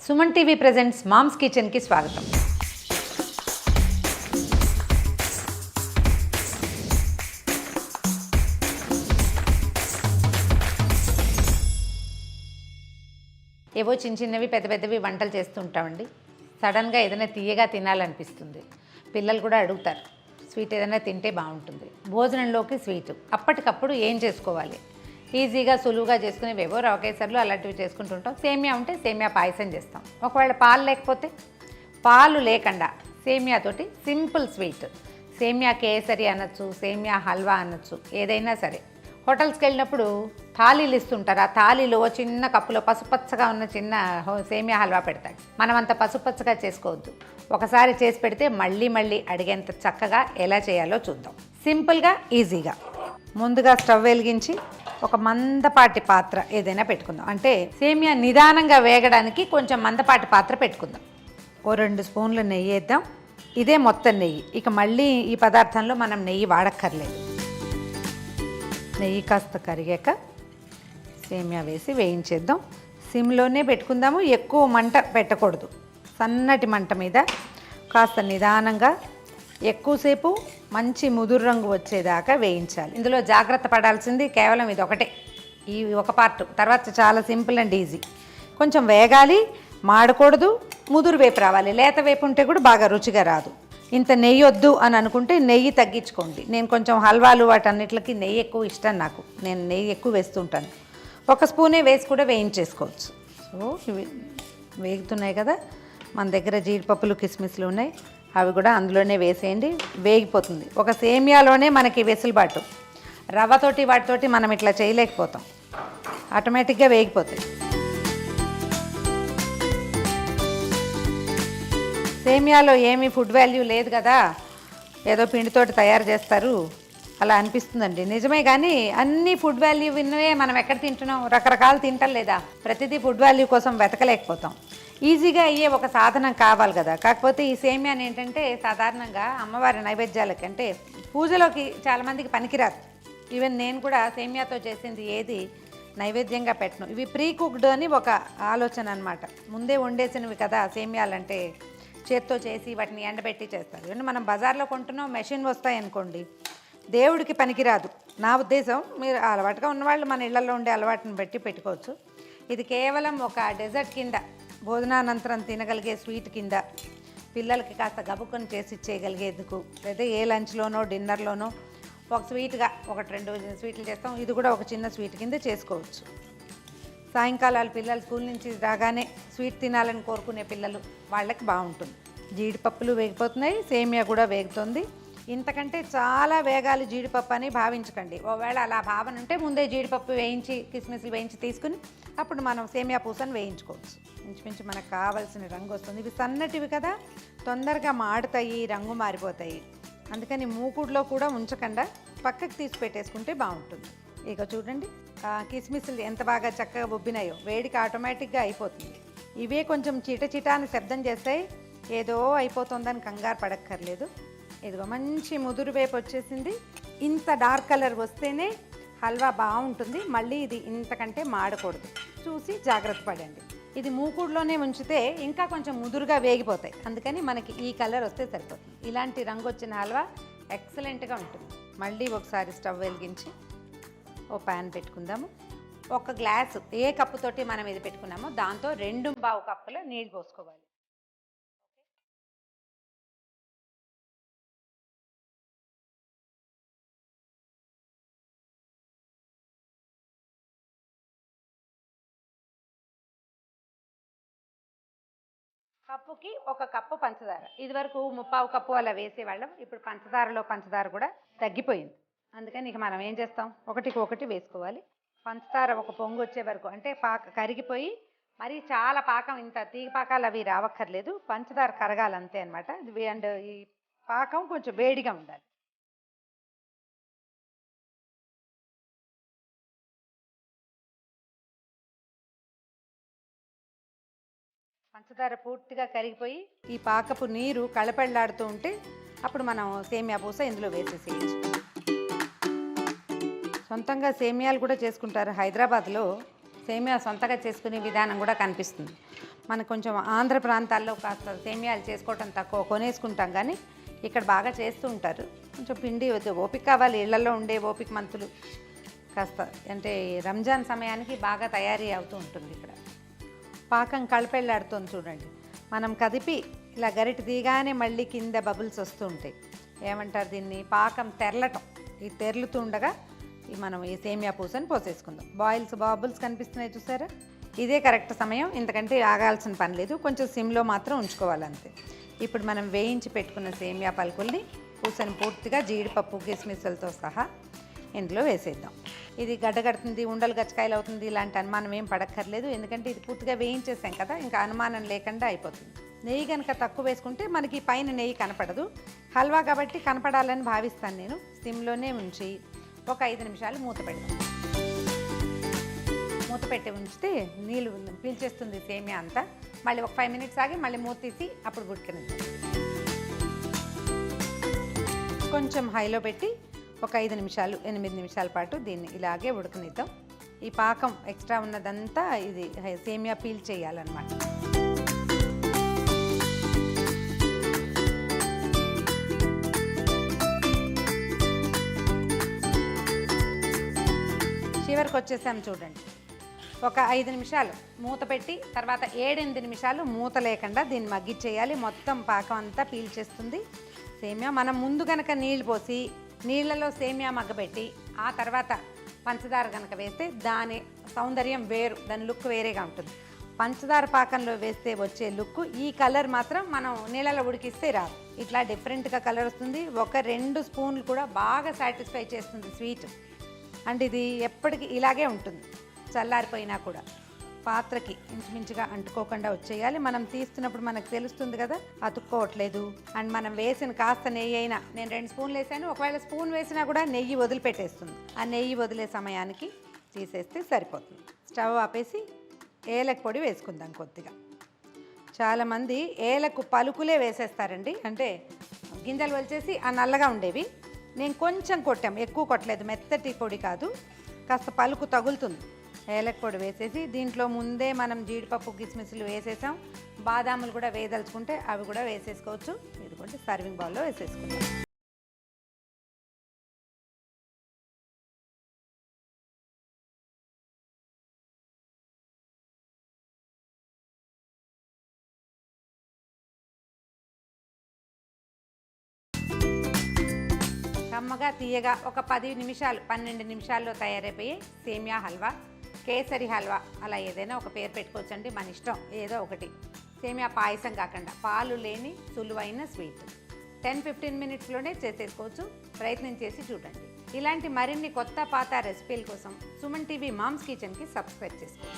Suman TV presents moms కిచెన్కి స్వాగతం. ఏవో చిన్న చిన్నవి పెద్ద పెద్దవి వంటలు చేస్తుంటామండి. సడన్గా ఏదైనా తీయగా తినాలనిపిస్తుంది. పిల్లలు కూడా అడుగుతారు, స్వీట్ ఏదైనా తింటే బాగుంటుంది. భోజనంలోకి స్వీట్ అప్పటికప్పుడు ఏం చేసుకోవాలి? ఈజీగా సులువుగా చేసుకునేవేవో రవకేసర్లు అలాంటివి చేసుకుంటుంటాం. సేమియా ఉంటే సేమియా పాయసం చేస్తాం. ఒకవేళ పాలు లేకపోతే పాలు లేకుండా సేమియాతోటి సింపుల్ స్వీట్, సేమియా కేసరి అనొచ్చు, సేమియా హల్వా అనొచ్చు, ఏదైనా సరే. హోటల్స్కి వెళ్ళినప్పుడు థాలీలు ఇస్తుంటారు. ఆ థాలీలో చిన్న కప్పులో పసుపచ్చగా ఉన్న చిన్న సేమియా హల్వా పెడతాడు. మనం అంత పసుపచ్చగా చేసుకోవద్దు. ఒకసారి చేసి పెడితే మళ్ళీ మళ్ళీ అడిగేంత చక్కగా ఎలా చేయాలో చూద్దాం. సింపుల్గా ఈజీగా. ముందుగా స్టవ్ వెలిగించి ఒక మందపాటి పాత్ర ఏదైనా పెట్టుకుందాం. అంటే సేమియా నిదానంగా వేగడానికి కొంచెం మందపాటి పాత్ర పెట్టుకుందాం. ఓ 2 స్పూన్ల నెయ్యి వేద్దాం. ఇదే మొత్తం నెయ్యి. ఇక మళ్ళీ ఈ పదార్థంలో మనం నెయ్యి వాడక్కర్లేదు. నెయ్యి కాస్త కరిగాక సేమియా వేసి వేయించేద్దాం. సిమ్లోనే పెట్టుకుందాము. ఎక్కువ మంట పెట్టకూడదు. సన్నటి మంట మీద కాస్త నిదానంగా ఎక్కువసేపు మంచి ముదురు రంగు వచ్చేదాకా వేయించాలి. ఇందులో జాగ్రత్త పడాల్సింది కేవలం ఇది ఒకటే, ఈ ఒక పార్ట్. తర్వాత చాలా సింపుల్ అండ్ ఈజీ. కొంచెం వేగాలి, మాడకూడదు, ముదురు వేపు రావాలి. లేత వేపు ఉంటే కూడా బాగా రుచిగా రాదు. ఇంత నెయ్యి వద్దు అని అనుకుంటే నెయ్యి తగ్గించుకోండి. నేను కొంచెం హల్వాలు వాటన్నిటికి నెయ్యి ఎక్కువ ఇష్టం నాకు. నేను నెయ్యి ఎక్కువ వేస్తుంటాను. 1 స్పూనే వేసి కూడా వేయించేసుకోవచ్చు. సో ఇవి వేగుతున్నాయి కదా. మన దగ్గర జీడిపప్పులు కిస్మిస్లు ఉన్నాయి, అవి కూడా అందులోనే వేసేయండి. వేగిపోతుంది. ఒక సేమియాలోనే మనకి వెసులుబాటు. రవ్వతోటి వాటితోటి మనం ఇట్లా చేయలేకపోతాం. ఆటోమేటిక్గా వేగిపోతాయి. సేమియాలో ఏమీ ఫుడ్ వాల్యూ లేదు కదా, ఏదో పిండితోటి తయారు చేస్తారు అలా అనిపిస్తుందండి. నిజమే, కానీ అన్ని ఫుడ్ వాల్యూ విన్నవే మనం ఎక్కడ తింటున్నాం? రకరకాలు తింటాం లేదా? ప్రతిదీ ఫుడ్ వాల్యూ కోసం వెతకలేకపోతాం. ఈజీగా అయ్యే ఒక సాధనం కావాలి కదా. కాకపోతే ఈ సేమియాని ఏంటంటే సాధారణంగా అమ్మవారి నైవేద్యాలకి, అంటే పూజలోకి చాలామందికి పనికిరాదు. ఈవెన్ నేను కూడా సేమియాతో చేసింది ఏది నైవేద్యంగా పెట్టను. ఇవి ప్రీ కుక్డ్ అని ఒక ఆలోచన అనమాట. ముందే వండేసినవి కదా సేమియాలంటే. చేత్తో చేసి వాటిని ఎండబెట్టి చేస్తారు. ఎందుకంటే మనం బజార్లో కొంటున్నాం, మెషిన్ వస్తాయి అనుకోండి, దేవుడికి పనికిరాదు నా ఉద్దేశం. మీరు అలవాటుగా ఉన్నవాళ్ళు మన ఇళ్లలో ఉండే అలవాటుని బట్టి పెట్టుకోవచ్చు. ఇది కేవలం ఒక డెజర్ట్ కింద, భోజనానంతరం తినగలిగే స్వీట్ కింద, పిల్లలకి కాస్త గబుకొని చేసి ఇచ్చేయగలిగేందుకు, లేదా ఏ లంచ్లోనో డిన్నర్లోనో ఒక స్వీట్గా 1-2 స్వీట్లు చేస్తాం. ఇది కూడా ఒక చిన్న స్వీట్ కింద చేసుకోవచ్చు. సాయంకాలాలు పిల్లలు స్కూల్ నుంచి రాగానే స్వీట్ తినాలని కోరుకునే పిల్లలు వాళ్ళకి బాగుంటుంది. జీడిపప్పులు వేగిపోతున్నాయి, సేమియా కూడా వేగుతుంది. ఇంతకంటే చాలా వేగాలి జీడిపప్పు అని భావించకండి. ఒకవేళ అలా భావన ఉంటే ముందే జీడిపప్పు వేయించి కిస్మిస్లు వేయించి తీసుకుని అప్పుడు మనం సేమియా పూసను వేయించుకోవచ్చు. ఇంచుమించు మనకు కావాల్సిన రంగు వస్తుంది. ఇవి సన్నటివి కదా, తొందరగా మాడుతాయి, రంగు మారిపోతాయి. అందుకని మూకుడులో కూడా ఉంచకుండా పక్కకు తీసి పెట్టేసుకుంటే బాగుంటుంది. ఇక చూడండి, కిస్మిస్లు ఎంత బాగా చక్కగా ఉబ్బినాయో. వేడికి ఆటోమేటిక్గా అయిపోతుంది. ఇవే కొంచెం చిటచిట అని శబ్దం చేస్తాయి. ఏదో అయిపోతుందని కంగారు పడక్కర్లేదు. ఇదిగో మంచి ముదురు వేపు వచ్చేసింది. ఇంత డార్క్ కలర్ వస్తేనే హల్వా బాగుంటుంది. మళ్ళీ ఇది ఇంతకంటే మాడకూడదు. చూసి జాగ్రత్త పడండి. ఇది మూకుడులోనే ఉంచితే ఇంకా కొంచెం ముదురుగా వేగిపోతాయి. అందుకని మనకి ఈ కలర్ వస్తే సరిపోతుంది. ఇలాంటి రంగు వచ్చిన హల్వా ఎక్సలెంట్గా ఉంటుంది. మళ్ళీ ఒకసారి స్టవ్ వెలిగించి ఓ ప్యాన్ పెట్టుకుందాము. 1 గ్లాసు ఏ కప్పుతోటి మనం ఇది పెట్టుకున్నామో దాంతో 2.25 కప్పుల నీళ్ళు పోసుకోవాలి. కప్పుకి 1 కప్పు పంచదార. ఇదివరకు 3/4 కప్పు అలా వేసేవాళ్ళం. ఇప్పుడు పంచదారలో పంచదార కూడా తగ్గిపోయింది. అందుకని ఇక మనం ఏం చేస్తాం, 1 వేసుకోవాలి. పంచదార ఒక పొంగు వచ్చే వరకు, అంటే కరిగిపోయి మరి చాలా పాకం, ఇంత తీగ పాకాలు అవి రావక్కర్లేదు. పంచదార కరగాలంతే అనమాట. అండ్ ఈ పాకం కొంచెం వేడిగా ఉండాలి. పంచదార పూర్తిగా కరిగిపోయి ఈ పాకపు నీరు కళపెళ్లాడుతూ ఉంటే అప్పుడు మనం సేమియా పూస ఇందులో వేసేసేయచ్చు. సొంతంగా సేమియాలు కూడా చేసుకుంటారు. హైదరాబాద్లో సేమియా సొంతగా చేసుకునే విధానం కూడా కనిపిస్తుంది. మనకు కొంచెం ఆంధ్ర ప్రాంతాల్లో కాస్త సేమియాలు చేసుకోవటం తక్కువ, కొనేసుకుంటాం. కానీ ఇక్కడ బాగా చేస్తూ ఉంటారు. కొంచెం పిండి ఓపిక కావాలి, ఇళ్లలో ఉండే ఓపిక మంతులు కాస్త అంటే రంజాన్ సమయానికి బాగా తయారీ అవుతూ ఉంటుంది. ఇక్కడ పాకం కళపెళ్ళాడుతుంది చూడండి. మనం కదిపి ఇలా గరిట తీగానే మళ్ళీ కింద బబుల్స్ వస్తూ ఉంటాయి. ఏమంటారు దీన్ని? పాకం తెరలటం. ఈ తెరలుతూ ఉండగా మనం ఈ సేమియా పూసని పోసేసుకుందాం. బబుల్స్ కనిపిస్తున్నాయి చూసారా? ఇదే కరెక్ట్ సమయం, ఇంతకంటే ఆగాల్సిన పని లేదు. కొంచెం సిమ్లో మాత్రం ఉంచుకోవాలంతే. ఇప్పుడు మనం వేయించి పెట్టుకున్న సేమియా పలుకుల్ని పూసని పూర్తిగా జీడిపప్పు కిస్మిస్లతో సహా ఇందులో వేసేద్దాం. ఇది గడ్డగడుతుంది, ఉండలు గచ్చకాయలు అవుతుంది ఇలాంటి అనుమానం ఏం పడక్కర్లేదు. ఎందుకంటే ఇది పూర్తిగా వేయించేసాం కదా, ఇంకా అనుమానం లేకుండా అయిపోతుంది. నెయ్యి కనుక తక్కువ వేసుకుంటే మనకి పైన నెయ్యి కనపడదు. హల్వా కాబట్టి కనపడాలని భావిస్తాను నేను. సిమ్లోనే ఉంచి ఒక 5 నిమిషాలు మూత పెడతాం. మూత పెట్టి ఉంచితే నీళ్ళు పీల్చేస్తుంది సేమియా అంతా. మళ్ళీ ఒక 5 మినిట్స్ ఆగి మళ్ళీ మూత తీసి అప్పుడు ఉడికినిద్దాం. కొంచెం హైలో పెట్టి ఒక 5 నిమిషాలు 8 నిమిషాల పాటు దీన్ని ఇలాగే ఉడకనిద్దాం. ఈ పాకం ఎక్స్ట్రా ఉన్నదంతా ఇది సేమియా పీల్ చేయాలన్నమాట. చివరికి వచ్చేసాం చూడండి. ఒక 5 నిమిషాలు మూత పెట్టి తర్వాత 7-8 నిమిషాలు మూత లేకుండా దీన్ని మగ్గిచ్చేయాలి. మొత్తం పాకం అంతా పీల్చేస్తుంది సేమియా. మనం ముందు కనుక నీళ్ళు పోసి నీళ్ళలో సేమియా మగ్గబెట్టి ఆ తర్వాత పంచదార కనుక వేస్తే దాని సౌందర్యం వేరు, దాని లుక్ వేరేగా ఉంటుంది. పంచదార పాకంలో వేస్తే వచ్చే లుక్ ఈ కలర్ మాత్రం మనం నీళ్ళలో ఉడికిస్తే రాదు. ఇట్లా డిఫరెంట్గా కలర్ వస్తుంది. ఒక 2 స్పూన్లు కూడా బాగా సాటిస్ఫై చేస్తుంది స్వీట్. అంటే ఇది ఎప్పటికీ ఇలాగే ఉంటుంది, చల్లారిపోయినా కూడా పాత్రకి ఇంచుమించుగా అంటుకోకుండా వచ్చేయాలి. మనం తీస్తున్నప్పుడు మనకు తెలుస్తుంది కదా అతుక్కోవట్లేదు. అండ్ మనం వేసిన కాస్త నెయ్యి అయినా, నేను 2 స్పూన్లు వేసాను, ఒకవేళ స్పూన్ వేసినా కూడా నెయ్యి వదిలిపెట్టేస్తుంది. ఆ నెయ్యి వదిలే సమయానికి తీసేస్తే సరిపోతుంది. స్టవ్ ఆపేసి ఏలక పొడి వేసుకుందాం కొద్దిగా. చాలామంది ఏలకు పలుకులే వేసేస్తారండి, అంటే గింజలు వలిచేసి ఆ నల్లగా ఉండేవి. నేను కొంచెం కొట్టాం, ఎక్కువ కొట్టలేదు, మెత్తటి పొడి కాదు, కాస్త పలుకు తగులుతుంది. ఏలక పొడి వేసేసి దీంట్లో ముందే మనం జీడిపప్పు కిస్మిస్లు వేసేసాం. బాదాములు కూడా వేదలుచుకుంటే అవి కూడా వేసేసుకోవచ్చు. ఇదిగోండి సర్వింగ్ బౌల్లో వేసేసుకుంటాం. కమ్మగా తీయగా ఒక 10 నిమిషాలు 12 నిమిషాల్లో తయారైపోయి సేమియా హల్వా, కేసరి హల్వా, అలా ఏదైనా ఒక పేరు పెట్టుకోవచ్చండి, మన ఇష్టం ఏదో ఒకటి. సేమియా పాయసం కాకుండా పాలు లేని సులువైన స్వీట్ 10-15 మినిట్స్లోనే చేసేసుకోవచ్చు. ప్రయత్నం చేసి చూడండి. ఇలాంటి మరిన్ని కొత్త పాత రెసిపీల కోసం సుమన్ టీవీ మామ్స్ కిచెన్కి సబ్స్క్రైబ్ చేసుకోండి.